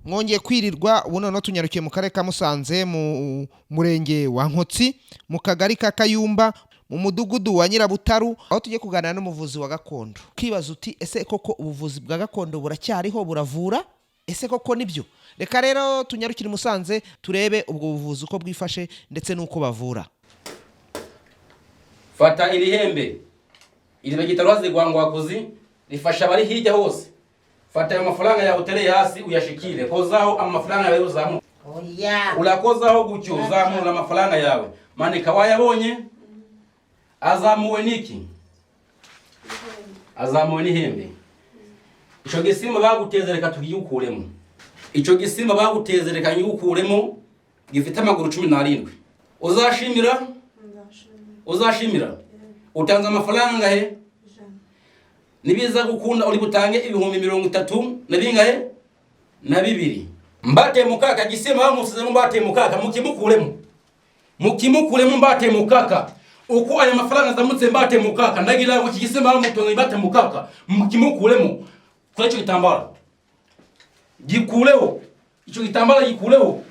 mwongeye kwirirwa ubuno no tunyarukiye mu karere ka Musanze mu murenge wa Nkotsi mu kagari ka Kayumba mu mudugudu wa Nyirabutaru aho tugiye kuganira n'umuvuzi wa gakondo. Kibaza uti ese koko ubuvuzi bwa gakondo buracyariho buravura? Ese koko nibyo? Reka rero tunyarukire Musanze turebe ubwo buvuzi uko bwifashe ndetse nuko bavura. Fata irihembe iribe gitarwaze gwangwakuzi rifasha bari hirya hose. Fata ayo mafaranga yawe utereye hasi uyashikire kozaho amafaranga yawe uzamu. Ulakozaho gutyo uzamura amafaranga yawe. Manika wayabonye azamuwe niki? Azamuwe n'ihembe. Ico gisima bagutezereka tugiyukuremo. Ico gisima bagutezereka nyukuremo gifite amaguru 17. Uzashimira? Uzashimira? Utanze amafaranga he? Nibiza gukunda uri butange ibihumbi 30 nabingahe? Na 2. Mbate mukaka gisima bamusize mbate mukaka mukimukuremo. Mukimukuremo mbate mukaka. Uko aya mafaranga zamutse mbate mukaka ndagira ngo kigisima bamutonga mbate mukaka mukimukuremo. Kwa ico gitambara gikuleho, ico gitambara gikuleho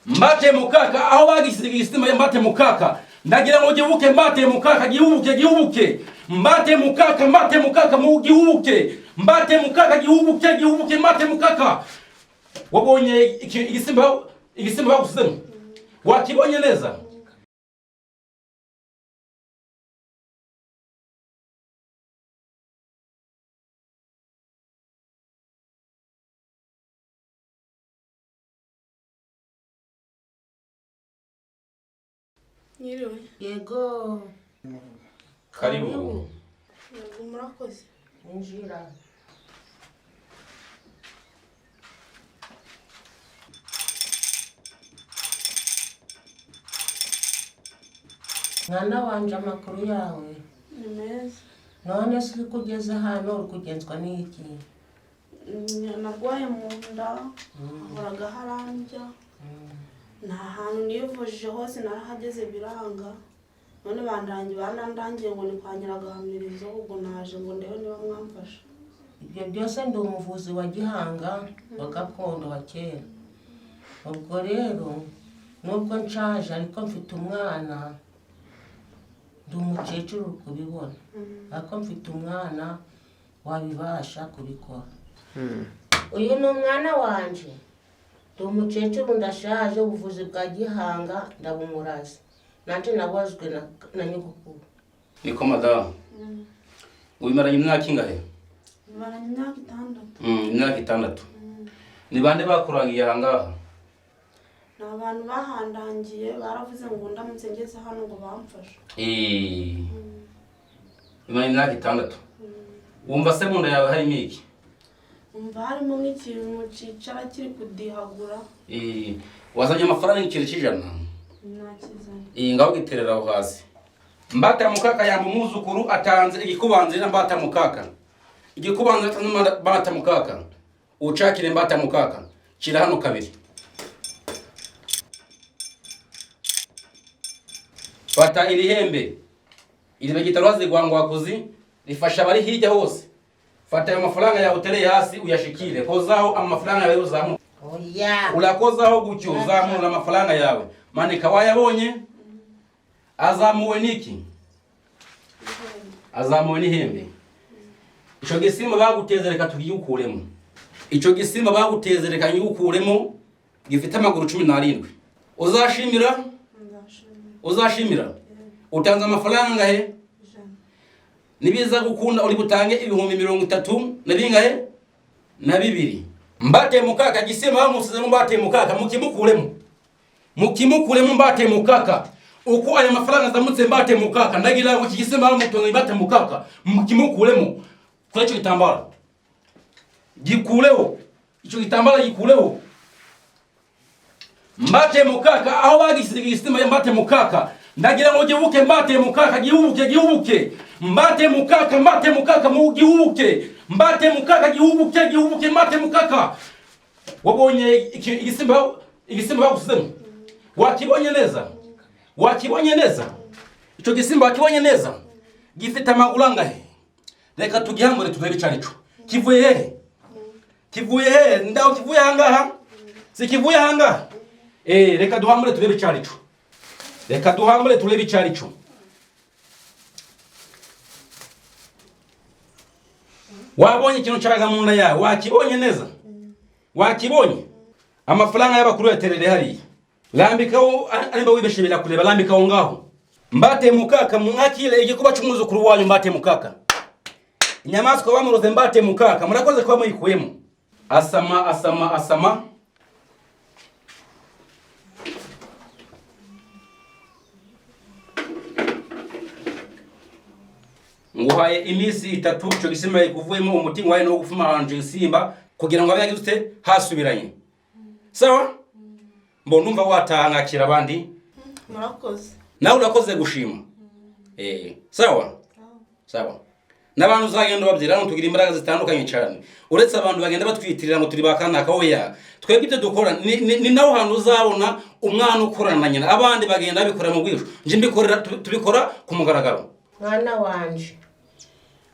mbate mukaka aho bagisize igisima ya mbate mukaka ndagira ngo gihubuke mbate mukaka gihubuke mbate mukaka mu gihubuke mbate mukaka gihubuke mbate mukaka. Wabonye igisimba bagusizemo wakibonye neza? Yego. Karibu. Yego murakoze. Injira. Mwana wanje amakuru yawe. Ni meza. None se kugeza hano uri kugenzwa n'iki? Narwaye mu nda, horaga haranja. Nta hantu nivujije hose narahageze biranga. None bandangiye ngo ni kwa Nyiragahamirizo ubwo naje ngo ndeho niba mwamfasha. Ibyo byose ndi umuvuzi wa gihanga wa gakondo wa kera. Ubwo rero nubwo nshaje ariko mfite umwana ndi umukecuru kubibona. Ariko mfite umwana wabibasha kubikora. Uyu ni umwana wanje. Ndi umukecuru ndashaje ubuvuzi bwa gihanga ndabumurazi. Nanje nabazwe na nyogokuru. Niko madamu. Ubimaranye imyaka ingahe? Bimaranye imyaka 6. Imyaka 6. Ni bande bakurangiye ahangaha? N'abantu bahandangiye baravuze ngo ndamutse ngeze hano ngo bamfashe. Bimaranye imyaka 6. Wumva se munda yawe hari miki? Umva harimo nk'ikintu cicara kiri kudihagura. Wazanye amafaranga y'ikiro cy'ijana? Nakizanye. Ngaho giterera aho hasi. Mbata mukaka yamba umuzukuru atanze igikubanzira mbata mukaka. Igikubanzira atanze mbata mukaka. Ucakire mbata mukaka. Kira hano 2. Fata irihembe iribe gitarwaze gwangwakuzi rifasha bari hirya hose. Fata ayo mafaranga yawe utereye hasi uyashikire kozaho amafaranga yawe uzamu. Ulakozaho gutyo uzamura amafaranga yawe. Manika wayabonye azamuwe niki? Azamuwe n'ihembe. Ico gisima bagutezereka tugiyukuremo. Ico gisima bagutezereka nyukuremo gifite amaguru 17. Uzashimira? Uzashimira? Utanze amafaranga he? Nibiza gukunda uri butange ibihumbi 30 nabingahe? Na 2. Mbate mukaka gisima bamusize mbate mukaka mukimukuremo. Mukimukuremo mbate mukaka. Uko aya mafaranga zamutse mbate mukaka ndagira ngo kigisima bamutonga mbate mukaka mukimukuremo. Kwa ico gitambara gikuleho, ico gitambara gikuleho mbate mukaka aho bagisize igisima ya mbate mukaka ndagira ngo gihubuke mbate mukaka gihubuke mbate mukaka mu gihubuke mbate mukaka gihubuke mbate mukaka. Wabonye igisimba bagusizemo wakibonye neza? Wakibonye neza? Ico gisimba wakibonye neza? Gifite amaguru angahe? Reka tugihangure turebe cyane cyo kivuye hehe? kivuye he ndaho kivuye hangaha si kivuye hangaha reka duhambure turebe icarico reka duhambure turebe icarico wabonye ikintu cyaga mu nda yawe wakibonye neza wakibonye amafaranga y'abakuru yaterere hariya lambikaho arimba wibeshe birakureba lambikaho ngaho mbate mukaka mwakire igikuba cy'umuzukuru wanyu mbate mukaka inyamaswa bamuroze mbate mukaka murakoze kwa muyikuyemo asama nguhaye imisi 3 cyo gisima kuvuyemo umutima wawe no gufuma hanje isimba kugira ngo abayagize ute hasubiranye sawa mbona umva watangakira abandi murakoze nawe urakoze gushima sawa n'abantu uzagenda babyira no tugira imbaraga zitandukanye cyane uretse abantu bagenda batwitirira ngo turi bakana kaoya twebwe ibyo dukora ni naho hantu uzabona umwana ukorana na nyina abandi bagenda bikora mu bwisho nje mbikorera tubikora ku mugaragaro mwana wanje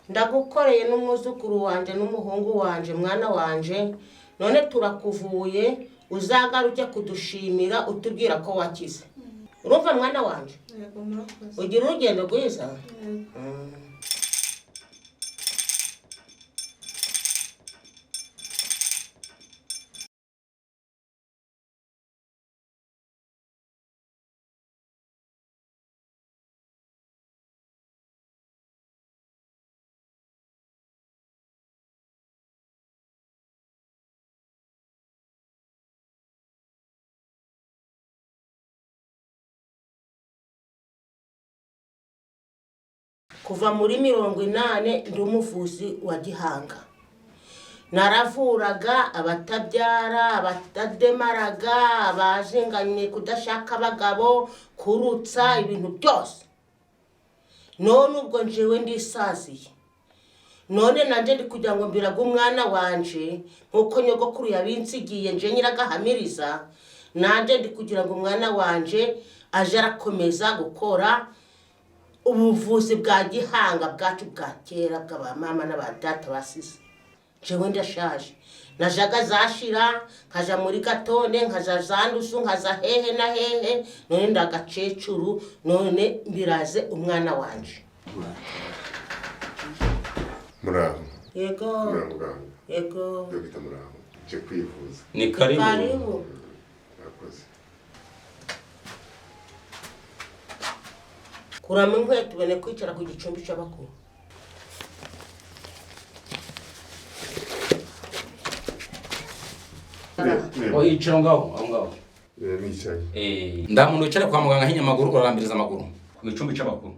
ndagukoreye n'umuzukuru wanje n'umuhungu wanje mwana wanje none turakuvuye uzagaruke kudushimira utubwira ko wakize urumva mwana wanje yego murakoze ugira urugendo rwiza kuva muri 80 ndi umuvuzi wa Gihanga naravuraga abatabyara abatademaraga abajinganye kudashaka abagabo kurutsa ibintu byose none ubwo njewe ndisaziye none nanje ndi kugira ngo mbiraga umwana wanje nkuko nyogokuru yabinsigiye nje nyiragahamiriza nanje ndi kugira ngo umwana wanje aje arakomeza gukora ubuvuzi bwa Gihanga bwacu bwa kera bw'abamama n'abadata basize jewe ndashaje najaga zashira nkaja muri Gatonde nkaja zandusu nkaza hehe na hehe none ndagacecuru none mbiraze umwana wanje muraho yego muganga yego dogita muraho je kwivuza ni karibu murakoze kurama inkweto bene kwicara ku gicumbi cy'abakuru yicara ngaho nicaye ndamuntu wicara kwa muganga hinyamaguru urarambiriza amaguru ku gicumbi cy'abakuru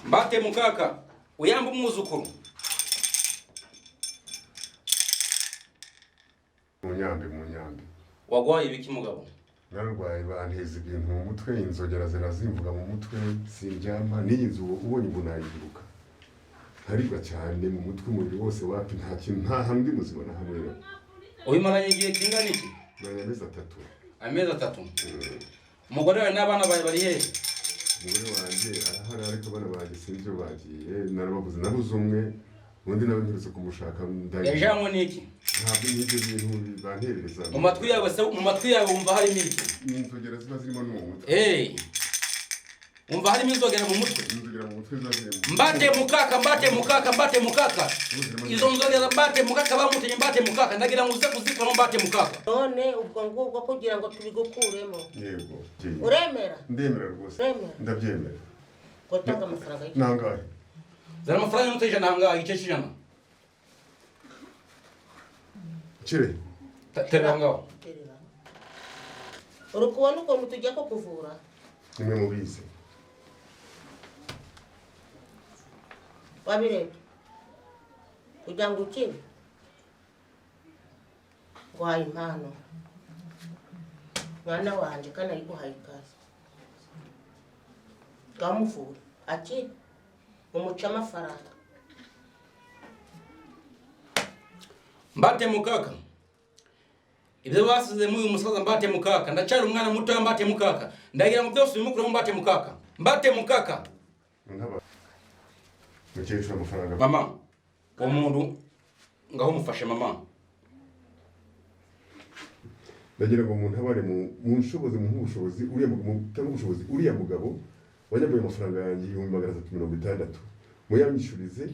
mbate mukaka uyamba umwuzukuru munyambi wagwaye ibiki mugabo narwaye banteza ibintu mu mutwe inzogera zirazimvuga mu mutwe sindyama n'inzu ubonye ngo nayiruka haribwa cyane mu mutwe umubiri wose wapi nta kintu nta hamwe muzima na hamwe ubimaranye igihe kingana iki amezi 3 umugore wawe n'abana bawe bari hehe umugore wanjye arahari ariko bana bagiye sinzi byo bagiye narababuze nabuze umwe undi nawe nturutse kumushaka yajanywe n'iki ntabwo n'ibyo bintu banterereza mu matwi yawe wumva harimo iki n'inzogera ziba zirimo no mu mutwe wumva harimo inzogera mu mutwe zazirimo mbate mukaka izo nzogera mbate mukaka bamutenye mbate mukaka ndagira ngo uze kuzikora mbate mukaka none ubwo ngubwo kugira ngo tubigukuremo yego uremera ndemera rwose ndabyemera gutanga amafaranga y'iki nangahe zara amafaranga y'umutejana hangaha igice cy'ijana kire terera ngaho uri kubona ukuntu tugiye kukuvura nimwe mubizi wabireba kugira ngo ukine nguhaye impano mwana wanje kandi ayiguhaye ikaze bwamuvura akire umuca amafaranga mbate mukaka ibyo basize mu umusaza mbate mukaka ndacyari umwana muto mbate mukaka ndagira ngo byose bimukure mbate mukaka mukecuru amafaranga mama umuntu ngaho mufashe mama ndagira ngo umuntu abare mu nshobozi mu ubushobozi uriya mugabo wajyaguye amafaranga yanjye 360 muyanyishurize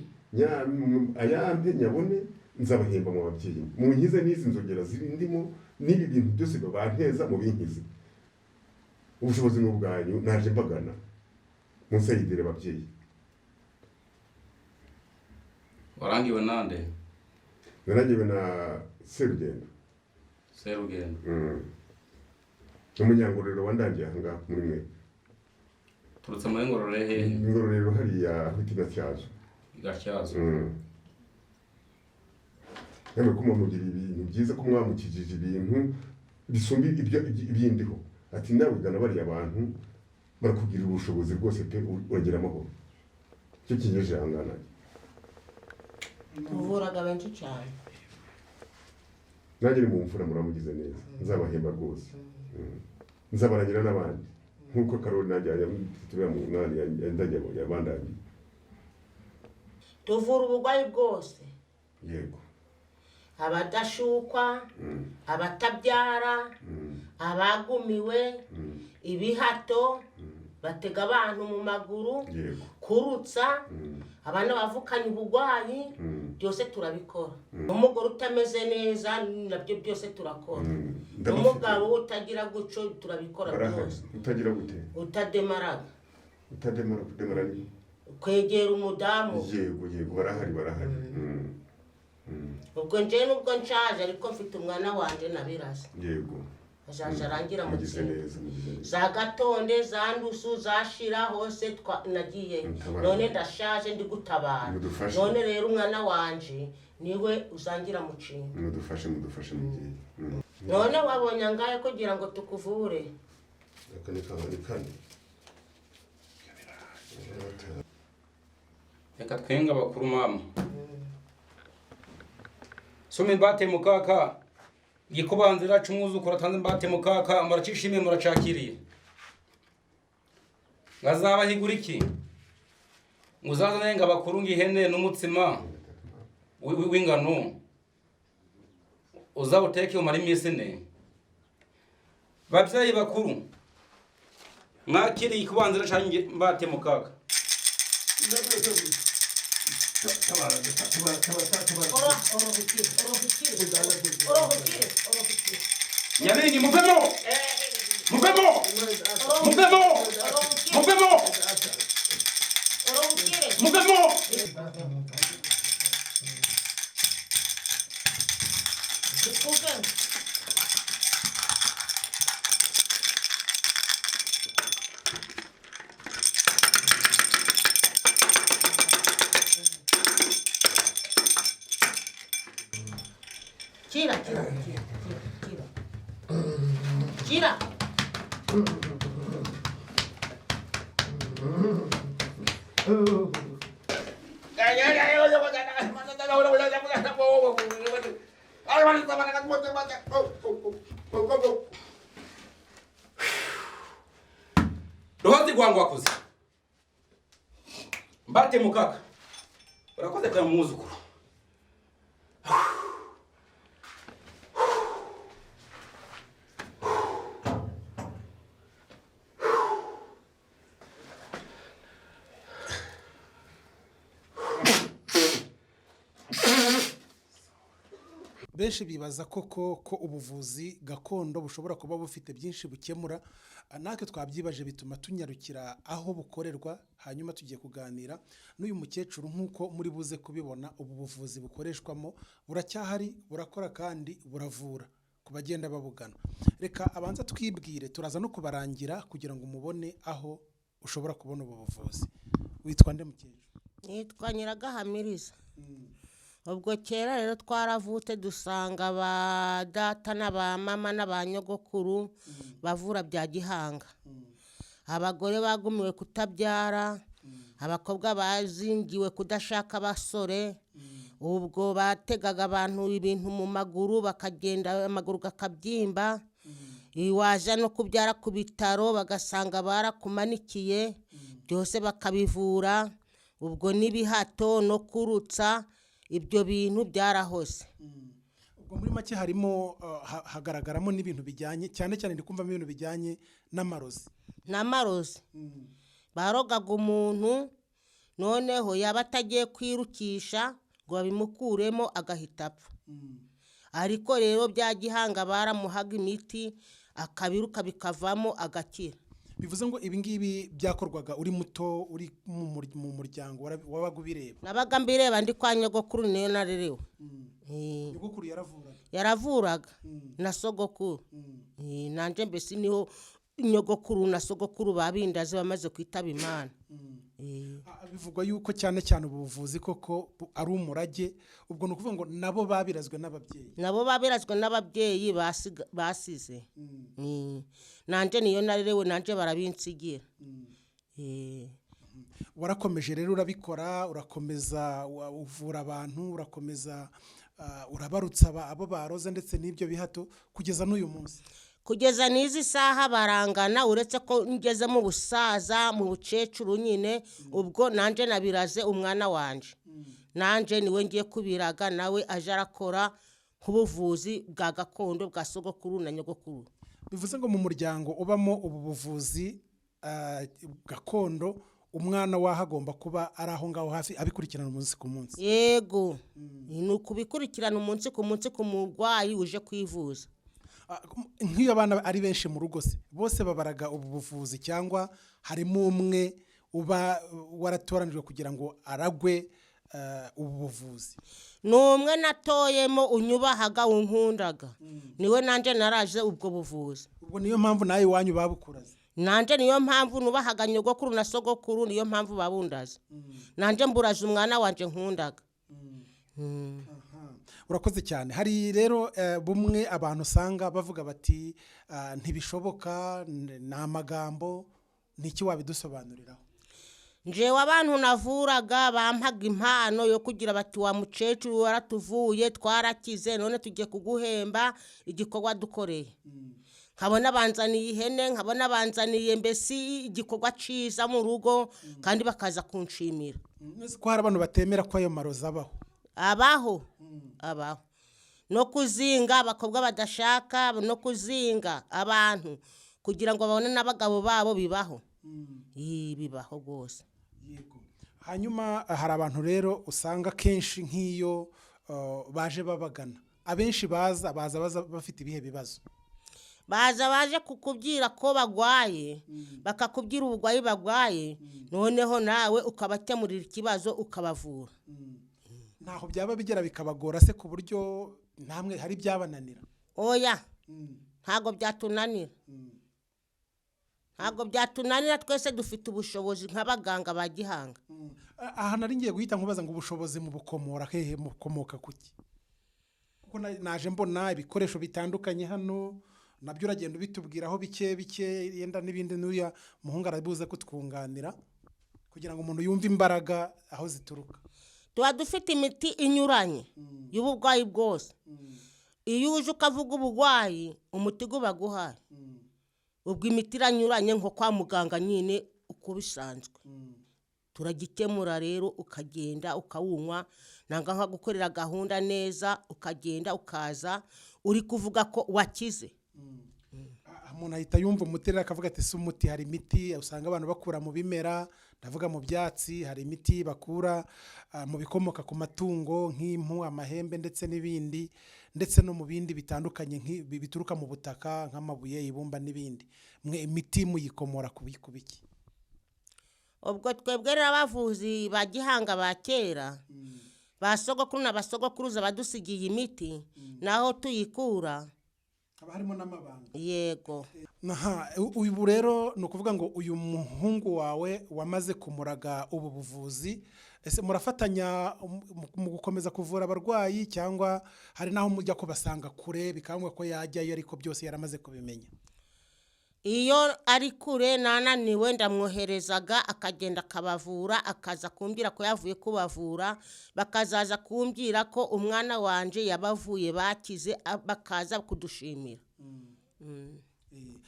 ayampe nyabone nzabahemba mu babyeyi mu nkize n'izi nzogera zirindimo n'ibi bintu byose babanteza mu binkize ubushobozi n'ubwanyu naje mbagana munsayidire babyeyi. warangiwe nande? Narangiwe na Serugendo. Umunyangororero wandangiye aha muri mwe. Turutse muri ngororero hehe? Ngororero hariya hitina cyazo. Gatyazo. Yamwe ko mugira ibintu byiza ko mwamukijije ibintu bisumbi ibyindiho. Ati nawe gana bari abantu barakugira ubushobozi rwose pe uragira amahoro. Cyo kinyeje hangana. Uvuraga benshi cyane. Nagire mu mfura muramugize neza. Nzabahemba rwose. Nzabarangira n'abandi. Nkuko Karoli najya tuba mu nani yandajya yabandanye. Tuvura ubugwayi bwose. Yego. Abadashukwa, abatabyara, abagumiwe, ibihato, batega abantu mu maguru, kurutsa, abana bavukanye ubugwayi, byose turabikora. Umugore utameze neza nabyo byose turakora. Umugabo utagira guco turabikora byose. Utagira gute? Utademaraga. Kudemara ni kwegera umudamu. Yego barahari. Ubwo nje nubwo nshaje ariko mfite umwana wanje nabirasa. Yego. Ajaje arangira mu kintu. Za gatonde za ndusu zashira hose nagiye. None ndashaje ndi gutabara. None rero umwana wanje niwe uzangira mu kintu. Mudufashe mugiye. None wabonye angaye kugira ngo tukuvure. Kane. Reka twenga bakuru mama. Some mbate mukaka gikubanzira cumwuzukura tanze mbate mukaka muracishime muracakiriye. Ngazaba higura iki? Muzaza nenga bakuru ngihene n'umutsima w'ingano. Uzawuteke umara iminsi ne. Babyeyi bakuru mwakiri kubanzira cange mbate mukaka. Nyamingi muvemo. Gira. Rohozi gwangu wakoze. Mbate mukaka. Urakoze kwa muzukuru. Benshi bibaza ko ubuvuzi gakondo bushobora kuba bufite byinshi bukemura, natwe twabyibaje bituma tunyarukira aho bukorerwa, hanyuma tugiye kuganira n'uyu mukecuru nk'uko muri buze kubibona. Ubu buvuzi bukoreshwamo buracyahari, burakora kandi buravura ku bagenda babugana. Reka abanza twibwire, turaza no kubarangira kugira ngo mubone aho ushobora kubona ubu buvuzi. Witwa nde mukecuru? Nitwa Nyiragahamiriza. Ubwo kera rero twaravute dusanga ba data n'aba mama n'abanyogokuru bavura bya gihanga. Abagore bagumiwe kutabyara, abakobwa bazingiwe kudashaka abasore. Ubwo bategaga abantu ibintu mu maguru bakagenda amaguru gakabyimba. Waje no kubyara ku bitaro bagasanga barakumanikiye byose bakabivura. ubwo n'ibihato no kurutsa ibyo bintu byarahose. ubwo muri make harimo hagaragaramo n'ibintu bijyanye cyane cyane ndi kumvamo ibintu bijyanye n'amarozi. n'amarozi barogaga umuntu noneho yaba atagiye kwirukisha ngo babimukuremo agahita apfa. ariko rero bya gihanga baramuhaga imiti akabiruka bikavamo agakira. bivuze ngo ibi ngibi byakorwaga uri muto uri mu muryango wabaga ubireba? nabaga mbireba ndi kwa nyogokuru niyo narerewe. nyogokuru yaravuraga na sogokuru. nanjye mbese niho nyogokuru na sogokuru babindaze bamaze kwitaba Imana. bivugwa yuko cyane cyane ubuvuzi koko ari umurage, ubwo ni ukuvuga ngo nabo babirazwe n'ababyeyi basize. nanjye niyo narerewe nanjye barabinsigira. warakomeje rero urabikora, urakomeza uvura abantu, urakomeza urabarutsa abo baroze ndetse n'ibyo bihato kugeza n'uyu munsi. kugeza n'izi saha barangana, uretse ko ngeze mu busaza mu bucecuru nyine, ubwo nanjye nabiraze umwana wanje. nanjye niwe ngiye kubiraga nawe aje arakora nk'ubuvuzi bwa gakondo bwa sogokuru na nyogokuru. bivuze ngo mu muryango ubamo ubu buvuzi gakondo umwana wahagomba kuba ari aho ngaho hafi abikurikirana umunsi ku munsi. yego ni ukubikurikirana umunsi ku munsi ku murwayi uje kwivuza. nk'iyo abana ari benshi mu rugo se bose babaraga ubu buvuzi cyangwa harimo umwe uba waratoranijwe kugira ngo aragwe ubu buvuzi? ni umwe natoyemo unyubahaga unkundaga, niwe nanjye naraje ubwo buvuzi. ubwo niyo mpamvu nawe iwanyu babukuraze? nanjye niyo mpamvu nubahaga nyogokuru na sogokuru, niyo mpamvu babundaze. nanjye mburaje umwana wanje nkundaga. urakoze cyane. hari rero bumwe abantu usanga bavuga bati ntibishoboka, ni amagambo, niki wabidusobanuriraho? njewe abantu navuraga bampaga impano yo kugira bati wa mukecuru waratuvuye twarakize none tugiye kuguhemba igikorwa dukoreye. nkabona banzaniye ihene, nkabona banzaniye mbesi igikorwa ciza mu rugo, kandi bakaza kunshimira. ko hari abantu batemera ko ayo marozi abaho? abaho no kuzinga abakobwa badashaka, no kuzinga abantu kugira ngo babone n'abagabo babo bibaho. bibaho rwose. hanyuma hari abantu rero usanga kenshi nk'iyo baje babagana, abenshi baza bafite ibihe bibazo? baje kukubwira ko bagwaye, bakakubwira ubugwayi bagwaye, noneho nawe ukabakemurira ikibazo ukabavura. ntaho byaba bigera bikabagora se ku buryo namwe hari byabananira? oya, ntago byatunanira. twese dufite ubushobozi nk'abaganga ba gihanga. aha nari ngiye guhita nkubaza ngo ubushobozi mu bukomora hehe, mukomoka kuki? kuko naje mbona ibikoresho bitandukanye hano, nabyo uragenda ubitubwiraho bike yenda n'ibindi, n'uya muhungu arabuze kutwunganira kugira ngo umuntu yumve imbaraga aho zituruka. tuba dufite imiti inyuranye y'uburwayi bwose. iyo uje ukavuga uburwayi umuti uba guhaye, ubwo imiti iranyuranye nko kwa muganga nyine uko bisanzwe. turagikemura rero ukagenda ukawunywa, nanga nka gukorera gahunda neza, ukagenda ukaza uri kuvuga ko wakize. umuntu ahita yumva umuti rero akavuga ati si umuti. hari imiti usanga abantu bakura mu bimera, ndavuga mu byatsi, hari imiti bakura mu bikomoka ku matungo nk'impu, amahembe ndetse n'ibindi, ndetse no mu bindi bitandukanye bituruka mu butaka nk'amabuye, ibumba n'ibindi. imiti muyikomora ku biki? ubwo twebwe rero abavuzi ba gihanga ba kera, ba sogokuru na basogokuruza badusigiye imiti, naho tuyikura haba harimo n'amabanga. yego. ubu rero ni ukuvuga ngo uyu muhungu wawe wamaze kumuraga ubu buvuzi, ese murafatanya mu gukomeza kuvura abarwayi, cyangwa hari n'aho mujya kubasanga kure bikangwa ko yajyayo ariko byose yaramaze kubimenya? iyo ari kure nananiwe ndamwoherezaga akagenda akabavura, akaza kumbwira ko yavuye kubavura, bakazaza kumbwira ko umwana wanje yabavuye bakize, bakaza kudushimira.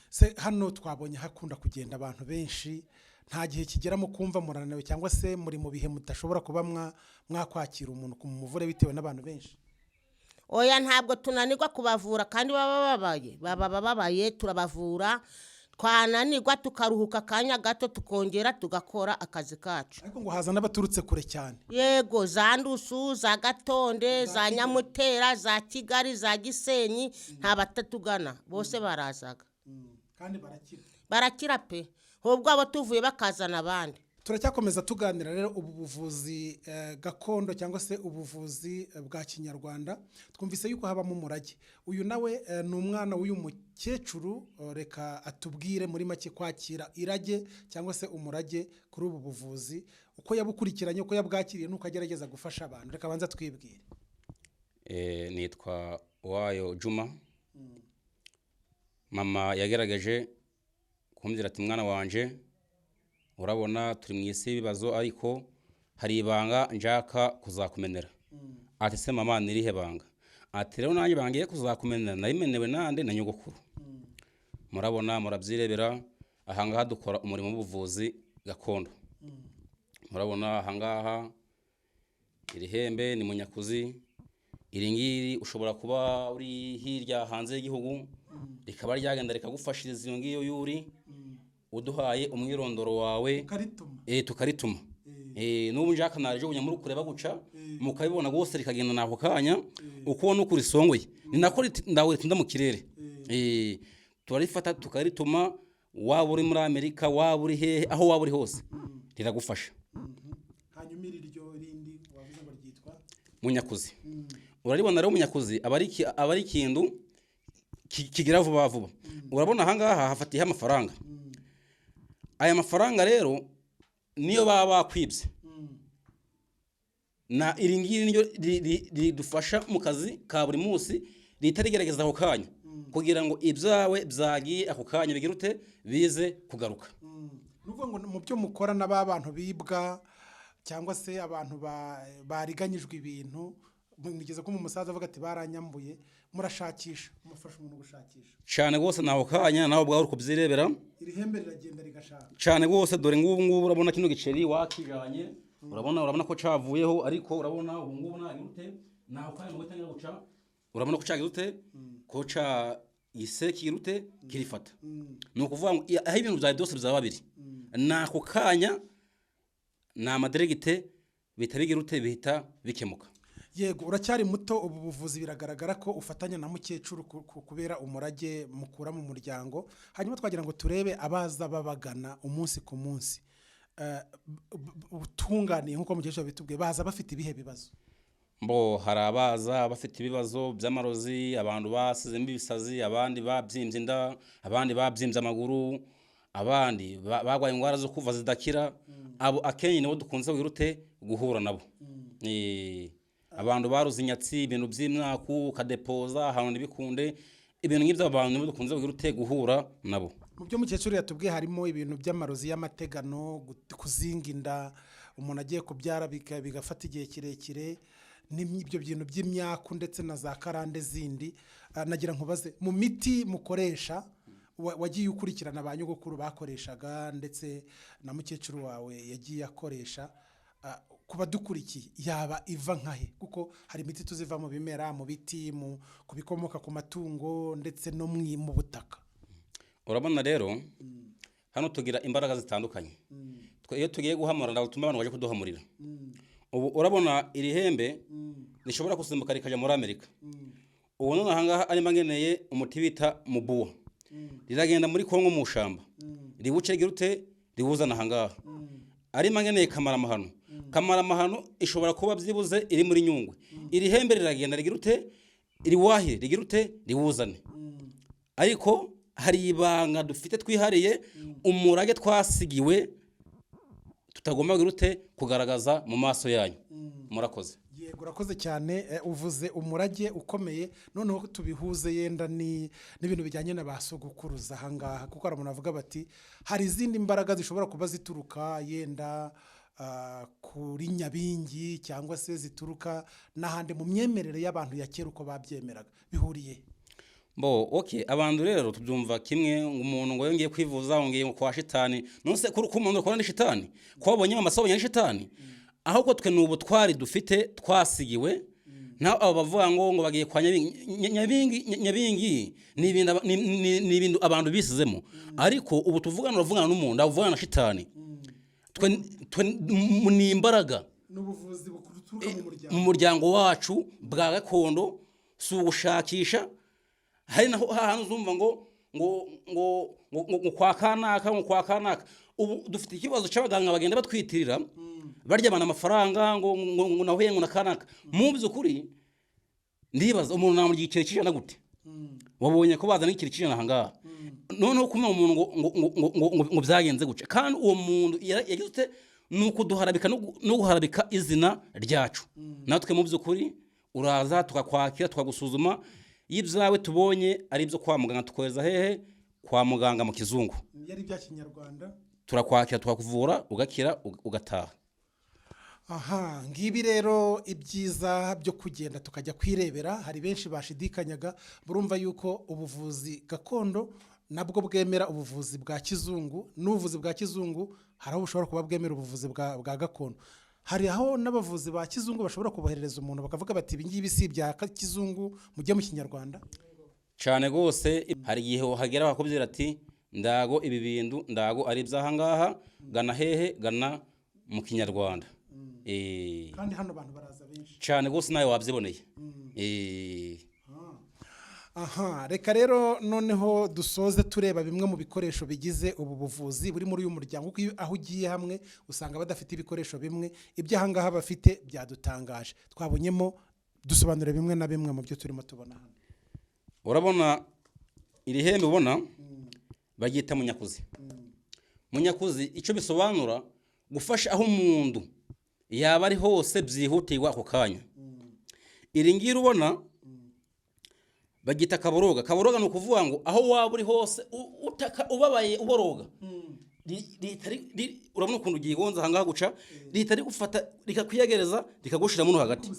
se hano twabonye hakunda kugenda abantu benshi, nta gihe kigera mu kumva murananiwe cyangwa se muri mu bihe mudashobora kuba mwakwakira umuntu ku muvure bitewe n'abantu benshi? oya ntabwo tunanirwa kubavura kandi baba bababaye turabavura, twananirwa tukaruhuka akanya gato tukongera tugakora akazi kacu. Ariko ngo haza n'abaturutse kure cyane. Yego, za Ndusu, za Gatonde, za Nyamutera, za Kigali, za Gisenyi, nta batatugana bose barazaga. Kandi barakira pe, ahubwo abo tuvuye bakazana abandi. Turacyakomeza tuganira rero ubu buvuzi gakondo cyangwa se ubuvuzi bwa kinyarwanda. Twumvise yuko habamo umurage. Uyu nawe ni umwana w'uyu mukecuru, reka atubwire muri make kwakira irage cyangwa se umurage kuri ubu buvuzi, uko yabukurikiranye, uko yabwakiriye, nuko agerageza gufasha abantu. Reka banza twibwire. Nitwa Wayo Juma. Mama yagerageje kumbwira ati mwana wanje, urabona turi mu isi y'ibibazo ariko hari ibanga njaka kuzakumenera. Ati se mama nirihe banga? Ati rero nanjye bangiye kuzakumenera nayimenewe nande na nyogokuru. Murabona murabyirebera ahangaha dukora umurimo w'ubuvuzi gakondo. Murabona ahangaha irihembe ni munyakuzi, iringiri ushobora kuba uri hirya hanze y'igihugu rikaba ryagenda rikagufashiriza iyo ngiyo yuri uduhaye umwirondoro wawe tukarituma. N'ubu njaka naje ubunya muri kureba guca mukabibona gose rikagenda nako kanya uko no kuri songoye ni nako ndawe tunda mu kirere. Turarifata tukarituma, waba uri muri Amerika, waba uri hehe, aho waba uri hose riragufasha. Hanyuma iryo rindi wavuze ngo ryitwa munyakuzi. Uraribona rero munyakuzi abari kindu kigira vuba vuba. Urabona ahangaha hafatiye amafaranga. Aya mafaranga rero niyo baba bakwibye. Na iringiri niyo ridufasha mu kazi ka buri munsi ritarigerageza ako kanya kugira ngo ibyawe byagiye ako kanya bigirute bize kugaruka. Nuvuga ngo mu byo mukora n'abantu bibwa cyangwa se abantu bariganyijwe ibintu, mugeze ko mu musaza avuga ati baranyambuye, murashakisha, mufasha umuntu gushakisha cyane gose naho kanya naho bwawe kubyirebera. Iri hembe riragenda rigashaka cyane gose. Dore ngubu urabona kino giceri wakijanye, urabona ko cavuyeho, ariko urabona ubu ngubu nagirute naho kanya ngo tangira guca, urabona ko cagirute ko ca iseki girute kirifata. No kuvuga ngo aho ibintu bya byose byaba babiri nako kanya na maderegite bitabigirute bihita bikemuka. Yego, uracyari muto, ubu buvuzi biragaragara ko ufatanya na mukecuru kubera umurage mukura mu muryango. Hanyuma twagira ngo turebe abaza babagana umunsi ku munsi, utunganiye nkuko mukecuru bitubwiye, baza bafite ibihe bibazo. Hari abaza bafite ibibazo by'amarozi, abantu basizemo ibisazi, abandi babyimbye inda, abandi babyimbye amaguru, abandi bagwaye indwara zo kuva zidakira. Abo akenye nibo dukunze wirute guhura nabo. Abantu baruzi inyatsi, ibintu by'imyaku kadepoza ahantu bikunde, ibintu nk'ibyo abantu nibo dukunze wirute guhura nabo. Mu byo mukecuru yatubwiye harimo ibintu by'amarozi y'amategano, kuzinga inda, umuntu agiye kubyara bigafata igihe kirekire, n'ibyo bintu by'imyaku ndetse na za karande zindi. Nagira nkubaze, mu miti mukoresha wagiye ukurikirana ba nyogokuru bakoreshaga ndetse na mukecuru wawe yagiye akoresha, kuba dukurikiye yaba iva nkahe? Kuko hari imiti tuziva mu bimera, mu biti, ku bikomoka ku matungo ndetse no mu butaka. Urabona rero hano tugira imbaraga zitandukanye. Iyo tugiye guhamura ndatuma abantu baje kuduhamurira. Ubu urabona iri hembe rishobora kusimbuka rikaja muri Amerika. Ubu none ahangaha ari mangeneye umuti bita mubuwa. Riragenda muri Kongo mu shamba. Ribuce girute riwuzana ahangaha. Ari mangeneye Kamaramahano ishobora kuba byibuze iri muri Nyungwe. Iri hembe riragenda rigirute iriwahe rigirute riwuzane. Ariko hari ibanga dufite twihariye, umurage twasigiwe tutagomba girute kugaragaza mu maso yanyu. Murakoze. Yego, urakoze cyane. Uvuze umurage ukomeye, noneho tubihuze yenda n'ibintu bijyanye na basogokuruza ahangaha, kuko aramuntu avuga bati hari izindi mbaraga zishobora kuba zituruka yenda kuri Nyabingi cyangwa se zituruka n'ahandi mu myemerere y'abantu ya kera uko babyemeraga. Bihuriye Okay, abantu rero tubyumva kimwe, umuntu ngo yongeye kwivuza ngeye kwa shitani nonse kuri umuntu ukora ni shitani kwabonye amasobo ya shitani ahubwo twe nubu twari dufite twasigiwe naho abo bavuga ngo bagiye kwa nyabingi ni ibintu abantu bisizemo ariko ubu tuvugana n'umuntu avugana na shitani twe ni imbaraga n'ubuvuzi buturuka mu muryango wacu bwa gakondo si ugushakisha hari naho hantu uzumva ngo kwa kanaka ubu dufite ikibazo cy'abaganga bagenda batwitirira baryamana amafaranga ngo nahuye ngo nakanaka mu by'ukuri ndibaza umuntu namurya ikire kijana gute wabonye ko bazana ikire kijana hangaha noneho kuma umuntu ngo byagenze guce kandi uwo muntu yagize nuko duharabika no guharabika izina ryacu natwe mu by'ukuri uraza tukakwakira tukagusuzuma y'ibyawe tubonye ari byo kwa muganga tukohereza hehe kwa muganga mu kizungu yari bya kinyarwanda turakwakira tukakuvura ugakira ugataha. Aha, ngibi rero ibyiza byo kugenda tukajya kwirebera hari benshi bashidikanyaga burumva yuko ubuvuzi gakondo nabwo bwemera ubuvuzi bwa kizungu n'ubuvuzi bwa kizungu hari aho bushobora kuba bwemera ubuvuzi bwa gakondo hari aho n'abavuzi ba kizungu bashobora kuboherereza umuntu bakavuga bati ibi ngibi si bya kizungu mujye mu kinyarwanda cyane gose hari igihe hagera bakubwira ati ndago ibi bintu ndago ari byahangaha gana hehe gana mu kinyarwanda kandi hano abantu baraza benshi cyane gose nawe wabyiboneye aha reka rero noneho dusoze tureba bimwe mu bikoresho bigize ubu buvuzi buri muri uyu muryango aho ugiye hamwe usanga badafite ibikoresho bimwe ibyahangaha bafite byadutangaje twabonyemo dusobanure bimwe na bimwe mu byo turimo tubona hano. Urabona iri hembe ubona bagita munyakuzi icyo bisobanura gufasha aho umuntu yaba ari hose byihutirwa ako kanya. Iri ngiri ubona bagita kaboroga ni ukuvuga ngo aho waba uri hose utaka ubabaye uboroga urabona ukuntu ugigonza hangaha guca ritari gufata rikakwiyegereza rikagushira muno hagati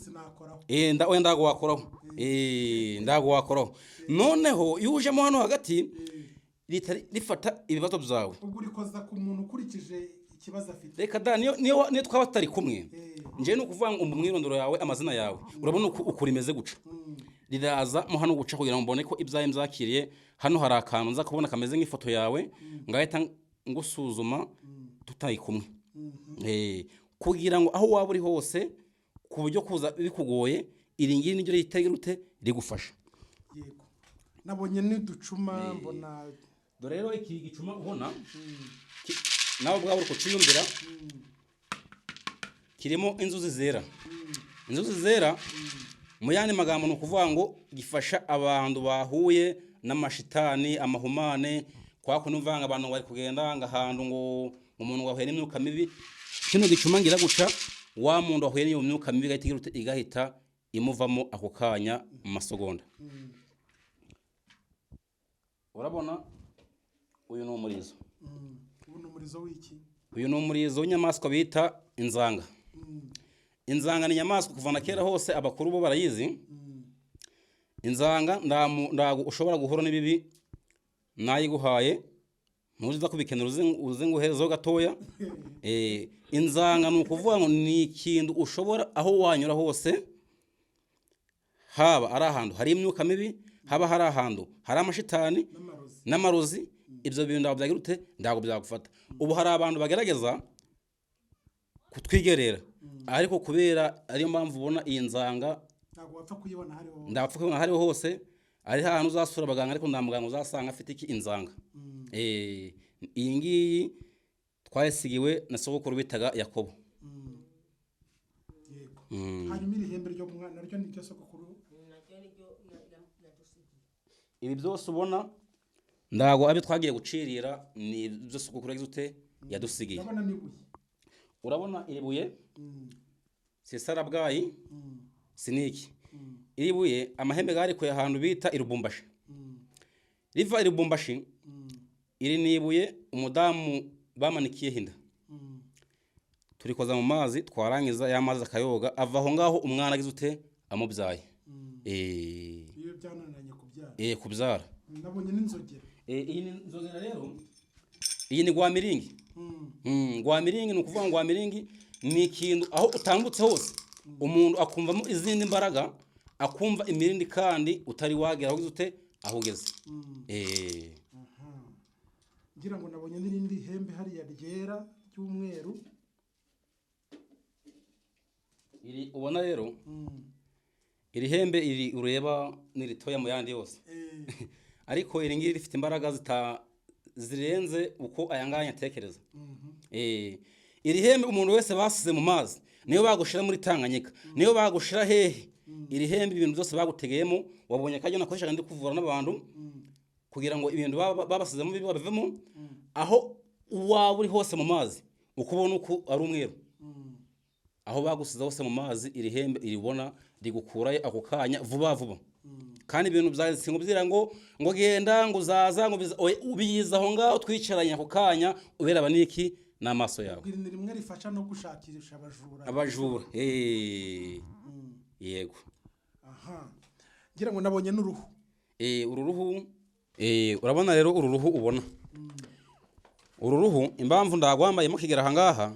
ndago wakoraho noneho yujemo hano hagati ritari rifata ibibazo byawe ubwo urikoza ku muntu ukurikije ikibazo afite reka da niyo twaba tutari kumwe nje no kuvuga ngo umwirondoro yawe amazina yawe urabona uko rimeze guca riraza mo hano guca kugira ngo mbone ko ibyaye mzakiriye hano hari akantu nza kubona kameze nk'ifoto yawe ngahita ngusuzuma tutayi kumwe kugira ngo aho waba uri hose ku buryo kuza bikugoye iri ngiri niryo ritegerute rigufasha. Yego nabonye n'uducuma mbona dore rero iki gicuma ubona nawe bwa buri kuciyumvira kirimo inzuzi zera mu yandi magambo no kuvuga ngo gifasha abantu bahuye n'amashitani amahumane kwako numvanga abantu bari kugenda ngahantu ngo umuntu wahuye n'imyuka mibi kino gicuma ngira guca wa muntu wahuye n'iyo myuka mibi igahita imuvamo ako kanya mu masegonda. Urabona uyu no murizo w'iki uyu no murizo w'inyamaswa bita inzanga. Inzanga ni inyamaswa kuva na kera hose abakuru bo barayizi. Inzanga ndago ushobora guhora n'ibibi nayiguhaye ntuziza kubikenera uze nguherezo gatoya. Inzanga ni ukuvuga ngo ni ikintu ushobora aho wanyura hose haba ari ahantu hari imyuka mibi haba hari ahantu hari amashitani n'amarozi ibyo bintu ndago byagirute ndago byagufata. Ubu hari abantu bagerageza kutwigerera ariko kubera ariyo mpamvu ubona iyi nzanga ntago wapfa kuyibona hariho hose ari ahantu uzasura abaganga ariko nta muganga uzasanga afite iki inzanga. Iyi ngiyi twayisigiwe na sogokuru bitaga Yakobo. hanyuma iri hembe ryo mwana naryo ni ryo sogokuru ibi byose ubona ndago abi twagiye gucirira ni byo sogokuru yagize yadusigiye. Urabona iribuye sisara bwayi siniki iribuye amahembe gari ko ahantu bita irubumbashi riva irubumbashi iri nibuye umudamu bamanikiye hinda turikoza mu mazi twarangiza yamazi akayoga ava aho ngaho umwana agize amubyaye iyo byananiranye kubyara kubyara. Nabonye n'inzogera. Iyi ni inzogera rero, iyi ni gwamiringi. Gwamiringi ni ukuvuga ngo gwamiringi ni ikintu aho utambutse hose umuntu akumvamo izindi mbaraga, akumva imirindi kandi utari wagera aho ugeze aho ugeze. Ngira ngo nabonye n'irindi hembe hariya ryera ry'umweru. Iri ubona rero, iri hembe iri ureba niritoya mu yandi yose. Ariko iri ngiri rifite imbaraga zirenze uko ayanganya atekereza. Iri hembe umuntu wese basize mu mazi, niyo bagushira muri Tanganyika, niyo bagushira hehe, iri hembe ibintu byose bagutegeyemo, wabonye kajyo nakoreshaga ndi kuvura n'abantu kugira ngo ibintu babasize mu bivemo, aho waba uri hose mu mazi ukubona uko ari umweru. Aho bagusize hose mu mazi iri hembe iribona rigukuraye ako kanya vuba vuba. Kandi ibintu byazingo byira ngo genda ngo uzaza ngo ubiyiza aho ngaho twicaranye ako kanya ubera baniki n'amaso yawe. Iri ni rimwe rifasha no gushakisha abajura. Abajura. Yego. Ngira ngo nabonye n'uruhu. Uru ruhu urabona rero uru ruhu ubona. Uru ruhu impamvu ndagwambayemo kigera hangaha,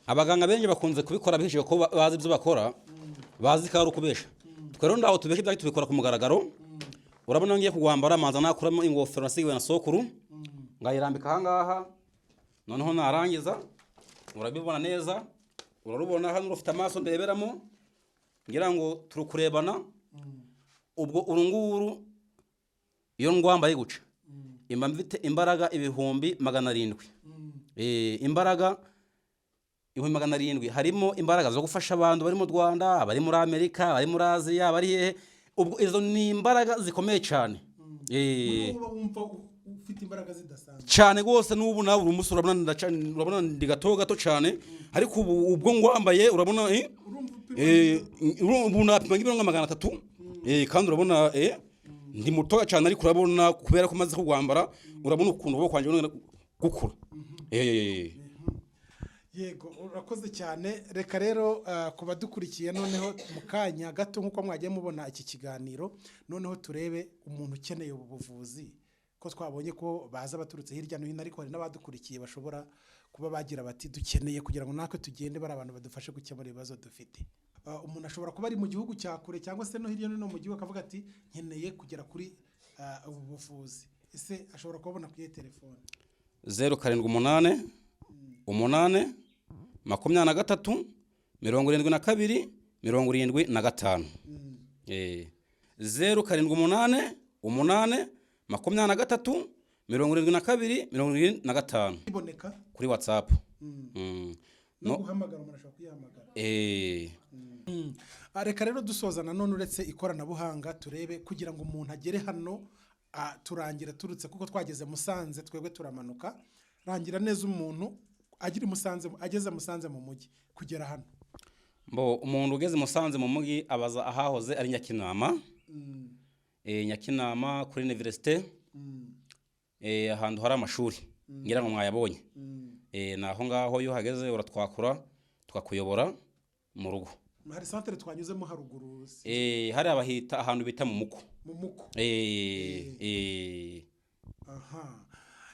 abaganga benshi bakunze kubikora bihishije ko bazi ibyo bakora, bazi ko ari ukubesha. Twero ndaho tubeshe byari tubikora ku mugaragaro. Urabona ngiye kugwambara manza nakuramo ingofero nasigiwe na sokuru, ngayirambika hangaha, noneho narangiza urabibona neza, urarubona hano rufite amaso ndeberamo, ngira ngo turukurebana. Ubwo urunguru iyo ngwambaye guca imba mfite imbaraga 700. Imbaraga 700 harimo imbaraga zo gufasha abantu bari mu Rwanda, bari muri Amerika, bari muri Aziya, bari hehe. Ubwo izo ni imbaraga zikomeye cyane. Wumva ufite imbaraga zidasanzwe cyane gose, n'ubu nawe uri umusura urabona ndi gato cyane, ariko ubwo ngwambaye urabona ubu napima nk'ibiro 300. Kandi urabona ndi mutoya cyane, ariko urabona kubera ko maze kugwambara urabona ukuntu ubo kwanje gukura. Yego, urakoze cyane. Reka rero kuba dukurikiye noneho mu kanya gato nkuko mwagiye mubona iki kiganiro, noneho turebe umuntu ukeneye ubu buvuzi, ko twabonye ko baza baturutse hirya no hino, ariko hari n'abadukurikiye bashobora kuba bagira bati dukeneye kugira ngo natwe tugende bari abantu badufashe gukemura ibibazo dufite. Umuntu ashobora kuba ari mu gihugu cya kure cyangwa se no hirya no hino mu gihugu akavuga ati nkeneye kugera kuri ubu buvuzi. Ese ashobora kubona kuri telefone 078 8 23 72 75. 078 8 23 72 75 iboneka kuri WhatsApp. No guhamagara umuntu ashobora kuyihamagara. Reka rero dusozana none uretse ikoranabuhanga turebe kugira ngo umuntu agere hano turangira turutse kuko twageze Musanze, twebwe turamanuka, rangira neza umuntu agira Musanze, ageze Musanze mu mujyi kugera hano. Umuntu ugeze Musanze mu mujyi abaza ahahoze ari Nyakinama. Nyakinama kuri universite, ahantu hari amashuri ngira ngo mwayabonye. Naho ngaho yo hageze uratwakura tukakuyobora mu rugo. Hari centre twanyuzemo haruguru. Hari abahita ahantu bita mu muko.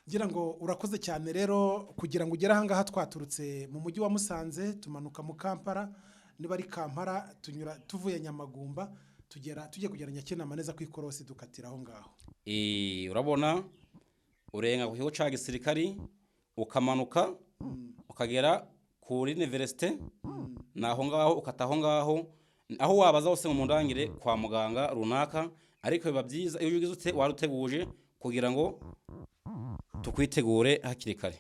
Ngira ngo urakoze cyane rero kugira ngo ugere ahangaha twaturutse mu mujyi wa Musanze tumanuka mu Kampala, niba ari Kampala tuvuye Nyamagumba tujye kugera Nyakinama neza kwikorosi dukatira aho ngaho. Urabona urenga ku kigo ca gisirikari ukamanuka ukagera kuri universite, naho ngaho ukataho ngaho aho wabaza hose mu ndangire kwa muganga runaka, ariko biba byiza iyo ugize ute waruteguje kugira ngo tukwitegure hakiri kare.